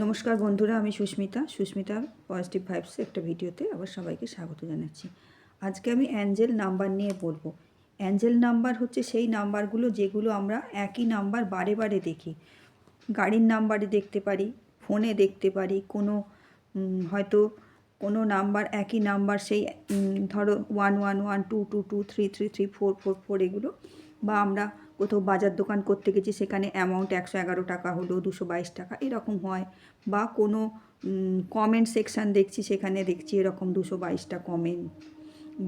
নমস্কার বন্ধুরা, আমি সুস্মিতা পজিটিভ ভাইবস একটা ভিডিওতে আবার সবাইকে স্বাগত জানাচ্ছি। আজকে আমি অ্যাঞ্জেল নাম্বার নিয়ে বলবো। অ্যাঞ্জেল নাম্বার হচ্ছে সেই নাম্বারগুলো যেগুলো আমরা একই নাম্বার বারে বারে দেখি। গাড়ির নাম্বারে দেখতে পারি, ফোনে দেখতে পারি, কোনো হয়তো কোনো নাম্বার একই নাম্বার সেই ধরো 111 222 333 444 এগুলো, বা আমরা কোথাও বাজার দোকান করতে গেছি, সেখানে অ্যামাউন্ট 111 টাকা হলো 222 টাকা এরকম হয়, বা কোনো কমেন্ট সেকশান দেখছি, সেখানে দেখছি এরকম 222টা কমেন্ট,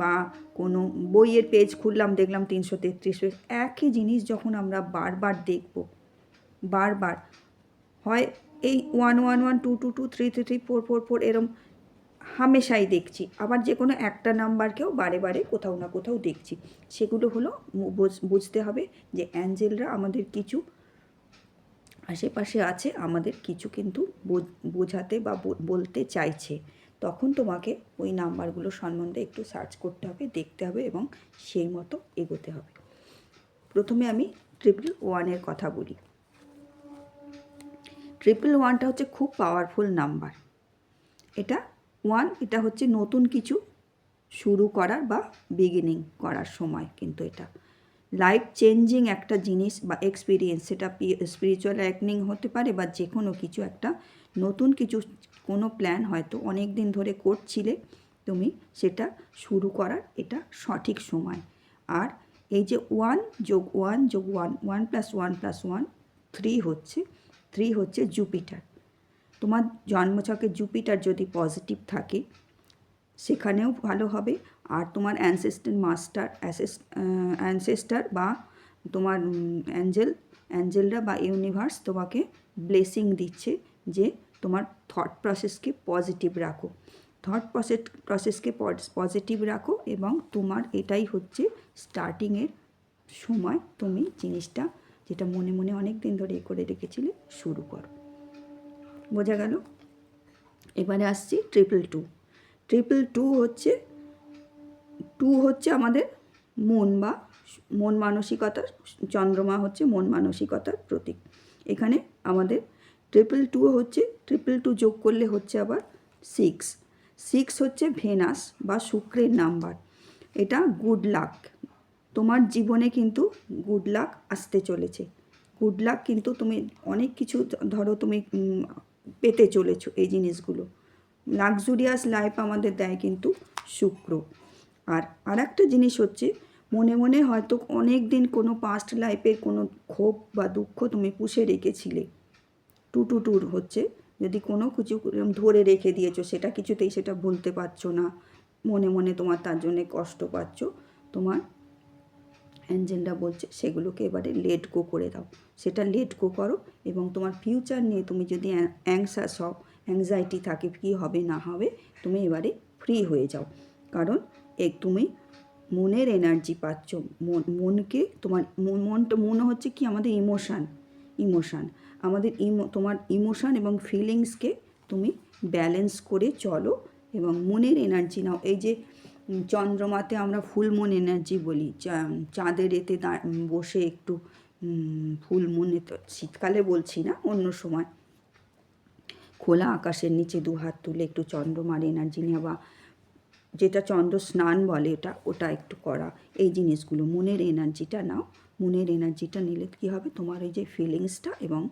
বা কোনো বইয়ের পেজ খুললাম দেখলাম 333 পেজ। একই জিনিস যখন আমরা বারবার দেখব, বারবার হয় এই 111 222 333 444 এরম হামেশাই দেখছি, আবার যে কোনো একটা নাম্বারকেও বারে বারে কোথাও না কোথাও দেখছি। সেগুলো হলো বুঝতে হবে যে অ্যাঞ্জেলরা আমাদের কিছু আশেপাশে আছে, আমাদের কিছু কিন্তু বোঝাতে বা বলতে চাইছে। তখন তোমাকে ওই নাম্বারগুলো সম্বন্ধে একটু সার্চ করতে হবে, দেখতে হবে এবং সেই মতো এগোতে হবে। প্রথমে আমি 111-এর কথা বলি। 111টা হচ্ছে খুব পাওয়ারফুল নাম্বার। এটা হচ্ছে নতুন কিছু শুরু করার বা বিগিনিং করার সময়, কিন্তু এটা লাইফ চেঞ্জিং একটা জিনিস বা এক্সপিরিয়েন্স, সেটা স্পিরিচুয়াল অ্যাওয়েকনিং হতে পারে বা যে কোনো কিছু একটা নতুন কিছু, কোনো প্ল্যান হয়তো অনেক দিন ধরে করছিলে তুমি, সেটা শুরু করার এটা সঠিক সময়। আর এই যে 1 যোগ 1 যোগ 1 1 + 1 + 1 3 হচ্ছে জুপিটার। তোমার জন্মছকে জুপিটার যদি পজিটিভ থাকে সেখানেও ভালো হবে। আর তোমার অ্যানসেস্টার বা তোমার অ্যাঞ্জেলরা বা ইউনিভার্স তোমাকে ব্লেসিং দিচ্ছে যে তোমার থট প্রসেসকে পজিটিভ রাখো, পজিটিভ রাখো, এবং তোমার এটাই হচ্ছে স্টার্টিংয়ের সময়। তুমি জিনিসটা যেটা মনে মনে অনেক দিন ধরে করে রেখেছিলে শুরু করো। বোঝা গেল? এবারে আসছি 222 হচ্ছে আমাদের মন বা মন মানসিকতার, চন্দ্রমা হচ্ছে মন মানসিকতার প্রতীক। এখানে আমাদের 222 হচ্ছে 222 যোগ করলে হচ্ছে আবার 6 হচ্ছে ভেনাস বা শুক্রের নাম্বার। এটা গুড লাক, তোমার জীবনে কিন্তু গুড লাক আসতে চলেছে। গুড লাক কিন্তু তুমি অনেক কিছু ধরো তুমি পেতে চলেছো এই জিনিসগুলো। লাক্সুরিয়াস লাইফ আমাদের দেয় কিন্তু শুক্র। আর একটা জিনিস হচ্ছে, মনে মনে হয়তো অনেক দিন কোনো পাস্ট লাইফের কোনো ক্ষোভ বা দুঃখ তুমি পুষে রেখেছিলে। 222 হচ্ছে যদি কোনো কিছু ধরে রেখে দিয়েছো, সেটা কিছুতেই সেটা ভুলতে পারছো না, মনে মনে তোমার তার জন্যে কষ্ট পাচ্ছ, তোমার অ্যাঞ্জেলরা বলছে সেগুলোকে এবারে লেট গো করে দাও। সেটা লেট গো করো, এবং তোমার ফিউচার নিয়ে তুমি যদি অ্যাংসাস হও, অ্যাংজাইটি থাকে কী হবে না হবে, তুমি এবারে ফ্রি হয়ে যাও। কারণ তুমি মনের এনার্জি পাচ্ছ। মনকে তোমার মন হচ্ছে কি আমাদের ইমোশান আমাদের তোমার ইমোশান এবং ফিলিংসকে তুমি ব্যালেন্স করে চলো এবং মনের এনার্জি নাও। এই যে চন্দ্রমাতে আমরা ফুল মুন এনার্জি বলি, চাঁদের এতে বসে একটু ফুল মুনে, তো শীতকালে বলছি না, অন্য সময় খোলা আকাশের নিচে দুহাত তুলে একটু চন্দ্রমার এনার্জি নেওয়া, বা যেটা চন্দ্র স্নান বলে ওটা একটু করা, এই জিনিসগুলো মনের এনার্জিটা নাও। মনের এনার্জিটা নিলে কী হবে, তোমার এই যে ফিলিংসটা এবং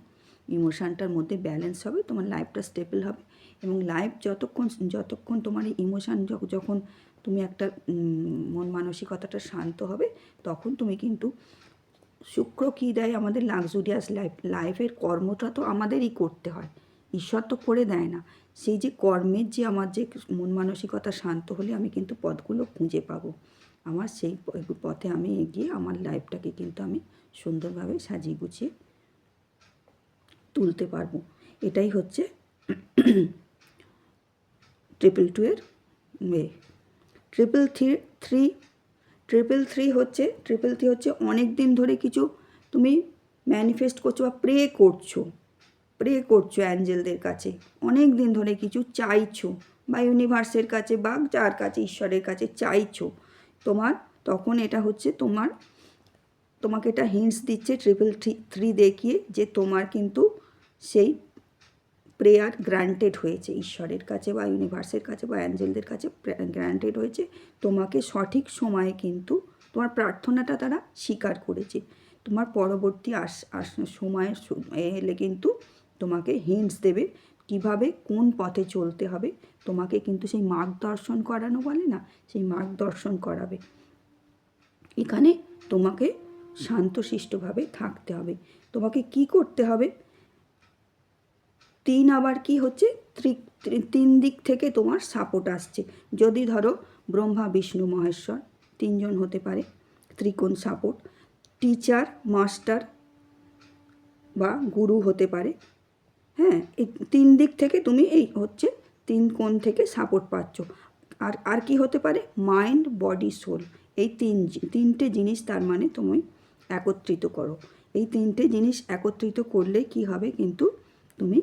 ইমোশানটার মধ্যে ব্যালেন্স হবে, তোমার লাইফটা স্টেবল হবে। এবং লাইফ যতক্ষণ তোমার এই ইমোশান যখন তুমি একটা মন মানসিকতাটা শান্ত হবে, তখন তুমি কিন্তু শুক্র কী দেয় আমাদের লাক্সুরিয়াস লাইফের কর্মটা তো আমাদেরই করতে হয়, ঈশ্বর তো করে দেয় না। সেই যে কর্মের যে আমার যে মন মানসিকতা শান্ত হলে আমি কিন্তু পথগুলো খুঁজে পাবো, আমার সেই পথে আমি এগিয়ে আমার লাইফটাকে কিন্তু আমি সুন্দরভাবে সাজিয়ে গুছিয়ে তুলতে পারবো। এটাই হচ্ছে 222-এর ওয়ে। 333 হচ্ছে অনেক দিন ধরে কিছু তুমি ম্যানিফেস্ট করছো বা প্রে করছো অ্যাঞ্জেলদের কাছে, অনেক দিন ধরে কিছু চাইছো বা ইউনিভার্সের কাছে বা যার কাছে, ঈশ্বরের কাছে চাইছো তোমার, তখন এটা হচ্ছে তোমাকে এটা হিন্টস দিচ্ছে 333 দেখিয়ে যে তোমার কিন্তু সেই প্রেয়ার গ্র্যান্টেড হয়েছে, ঈশ্বরের কাছে বা ইউনিভার্সের কাছে বা অ্যাঞ্জেলদের কাছে গ্র্যান্টেড হয়েছে। তোমাকে সঠিক সময়ে কিন্তু তোমার প্রার্থনাটা তারা স্বীকার করেছে। তোমার পরবর্তী সময়ে এলে কিন্তু তোমাকে হিন্টস দেবে কিভাবে কোন পথে চলতে হবে। তোমাকে কিন্তু সেই মার্গদর্শন করানো বলে না, সেই মার্গদর্শন করাবে। এখানে তোমাকে শান্তশিষ্টভাবে থাকতে হবে। তোমাকে কি করতে হবে? 3 আবার কি হচ্ছে, 3 দিক থেকে তোমার সাপোর্ট আসছে। যদি ধরো ব্রহ্মা বিষ্ণু মহেশ্বর 3 জন হতে পারে, ত্রিকোণ সাপোর্ট। টিচার মাস্টার বা গুরু হতে পারে। হ্যাঁ, এই 3 দিক থেকে তুমি এই হচ্ছে 3 কোণ থেকে সাপোর্ট পাচ্ছ। আর কি হতে পারে? মাইন্ড বডি সোল, এই তিনটে জিনিস তার মানে তুমি একত্রিত করো। এই 3টে জিনিস একত্রিত করলে কি হবে, কিন্তু তুমি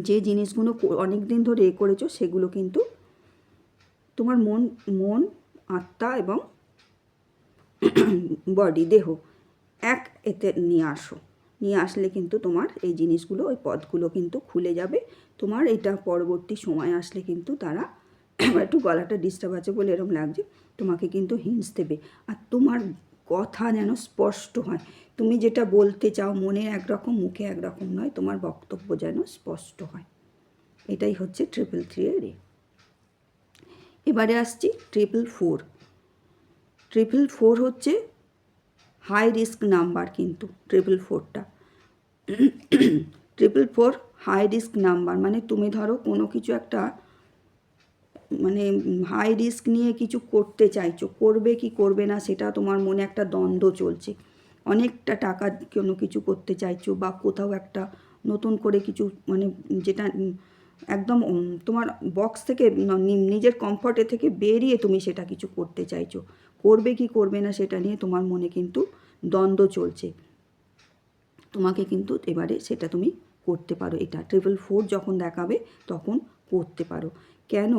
যে জিনিসগুলো অনেক দিন ধরে করেছো সেগুলো কিন্তু তোমার মন আত্মা এবং বডি দেহ এতে নিয়ে আসলে কিন্তু তোমার এই জিনিসগুলো, ওই পথগুলো কিন্তু খুলে যাবে। তোমার এটা পরবর্তী সময় আসলে কিন্তু তারা, একটু গলাটা ডিস্টার্ব আছে বলে এরকম লাগছে, তোমাকে কিন্তু হিন্টস দেবে। আর তোমার কথা যেন স্পষ্ট হয়। তুমি যেটা বলতে চাও মনে একরকম, মুখে একরকম নয়, তোমার বক্তব্য যেন স্পষ্ট হয়। এটাই হচ্ছে 333 এর। এবারে আসছি 444। 444 হচ্ছে হাই রিস্ক নাম্বার, কিন্তু 444টা 444 হাই রিস্ক নাম্বার। মানে তুমি ধরো কোনো কিছু একটা মানে হাই রিস্ক নিয়ে কিছু করতে চাইছো, করবে কি করবে না সেটা তোমার মনে একটা দ্বন্দ্ব চলছে। অনেকটা টাকা কোনো কিছু করতে চাইছো, বা কোথাও একটা নতুন করে কিছু মানে যেটা একদম তোমার বক্স থেকে নিজের কমফর্টে থেকে বেরিয়ে তুমি সেটা কিছু করতে চাইছো, করবে কি করবে না সেটা নিয়ে তোমার মনে কিন্তু দ্বন্দ্ব চলছে। তোমাকে কিন্তু এবারে সেটা তুমি করতে পারো। এটা 444 যখন দেখাবে তখন করতে পারো। কেন?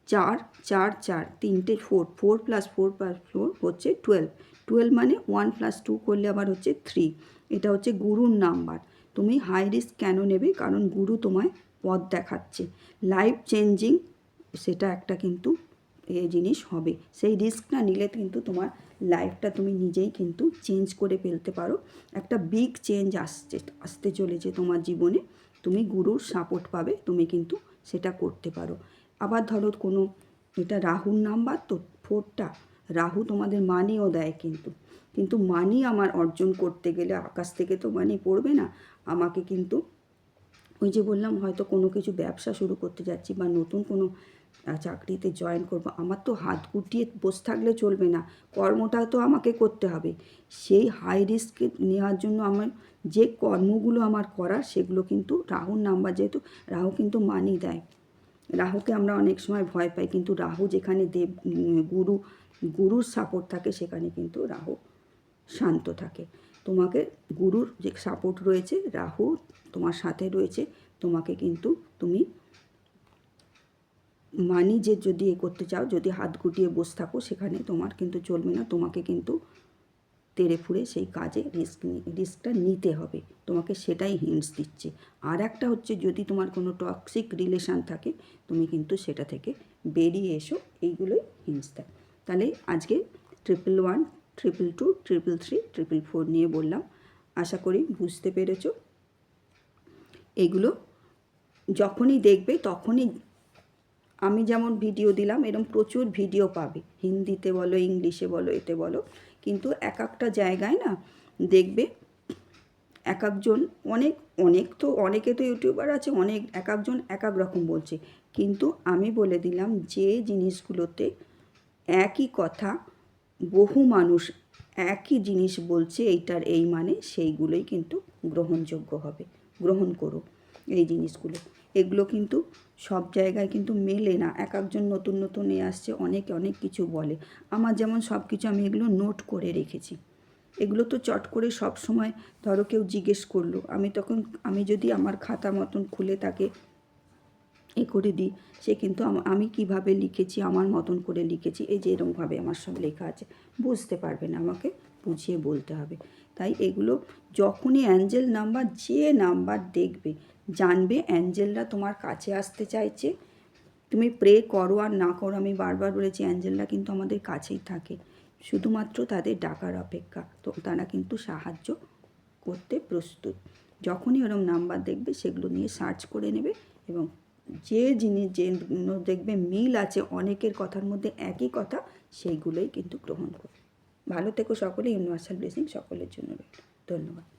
4 4 4 3টে 4, 4 + 4 + 4 হচ্ছে 12। 12 মানে 1 + 2 করলে আবার হচ্ছে 3। এটা হচ্ছে গুরুর নাম্বার। তুমি হাই রিস্ক কেন নেবে? কারণ গুরু তোমায় পথ দেখাচ্ছে। লাইফ চেঞ্জিং সেটা একটা কিন্তু জিনিস হবে। সেই রিস্কটা নিলে কিন্তু তোমার লাইফটা তুমি নিজেই কিন্তু চেঞ্জ করে ফেলতে পারো। একটা বিগ চেঞ্জ আসতে চলেছে তোমার জীবনে। তুমি গুরুর সাপোর্ট পাবে, তুমি কিন্তু সেটা করতে পারো। আবার ধরো কোনো, এটা রাহুর নাম্বার তো 4টা, রাহু তোমাদের মানিও দেয়, কিন্তু মানি আমার অর্জন করতে গেলে আকাশ থেকে তো মানি পড়বে না। আমাকে কিন্তু ওই যে বললাম, হয়তো কোনো কিছু ব্যবসা শুরু করতে যাচ্ছি বা নতুন কোনো চাকরিতে জয়েন করব, আমার তো হাত গুটিয়ে বসে থাকলে চলবে না, কর্মটা তো আমাকে করতে হবে। সেই হাই রিস্ক নেওয়ার জন্য আমার যে কর্মগুলো আমার করার, সেগুলো কিন্তু রাহুর নাম্বার, যেহেতু রাহু কিন্তু মানি দেয়। রাহুকে আমরা অনেক সময় ভয় পাই, কিন্তু রাহু যেখানে গুরুর সাপোর্ট থাকে সেখানে কিন্তু রাহু শান্ত থাকে। তোমাকে গুরুর যে সাপোর্ট রয়েছে, রাহু তোমার সাথে রয়েছে, তোমাকে কিন্তু তুমি মানি যে যদি করতে চাও, যদি হাত গুটিয়ে বসে থাকো, সেখানে তোমার কিন্তু চলবে না। তোমাকে কিন্তু তেড়ে ফুড়ে সেই কাজে রিস্কটা নিতে হবে। তোমাকে সেটাই হিন্টস দিচ্ছে। আর একটা হচ্ছে, যদি তোমার কোনো টক্সিক রিলেশান থাকে, তুমি কিন্তু সেটা থেকে বেরিয়ে এসো। এইগুলোই হিন্টস দেয়। তাহলে আজকে 111, 222, 333, 444 নিয়ে বললাম। আশা করি বুঝতে পেরেছো। এগুলো যখনই দেখবে তখনই আমি যেমন ভিডিও দিলাম, এরকম প্রচুর ভিডিও পাবে, হিন্দিতে বলো, ইংলিশে বলো, এতে বলো। কিন্তু এক একটা জায়গায় না দেখবে এক একজন অনেকে তো ইউটিউবার আছে, এক একজন এক এক রকম বলছে। কিন্তু আমি বলে দিলাম, যে জিনিসগুলোতে একই কথা বহু মানুষ একই জিনিস বলছে, এইটার এই মানে, সেইগুলোই কিন্তু গ্রহণযোগ্য হবে। গ্রহণ করো এই জিনিসগুলো। এগুলো কিন্তু সব জায়গায় কিন্তু মেলে না। এক একজন নতুন নতুন আসছে, অনেক কিছু বলে। আমার যেমন সব কিছু আমি এগুলো নোট করে রেখেছি। এগুলো তো চট করে সব সময় ধরো কেউ জিজ্ঞেস করলো, আমি যদি আমার খাতা মতন খুলে তাকে করে দিই, সে কিন্তু আমি কিভাবে লিখেছি, আমার মতন করে লিখেছি, এই যে এরকমভাবে আমার সব লেখা আছে, বুঝতে পারবে না, আমাকে বুঝিয়ে বলতে হবে। তাই এগুলো যখনই অ্যাঞ্জেল নাম্বার, যে নাম্বার দেখবে জানবে অ্যাঞ্জেলরা তোমার কাছে আসতে চাইছে। তুমি প্রে করো আর না করো, আমি বারবার বলেছি অ্যাঞ্জেলরা কিন্তু আমাদের কাছেই থাকে, শুধুমাত্র তাদের ডাকার অপেক্ষা। তো তারা কিন্তু সাহায্য করতে প্রস্তুত। যখনই ওরম নাম্বার দেখবে সেগুলো নিয়ে সার্চ করে নেবে এবং যে জিনিস যেগুলো দেখবে মিল আছে অনেকের কথার মধ্যে একই কথা, সেইগুলোই কিন্তু গ্রহণ করবে। ভালো থেকো সকলে। ইউনিভার্সাল ব্লেসিং সকলের জন্য রইল। ধন্যবাদ।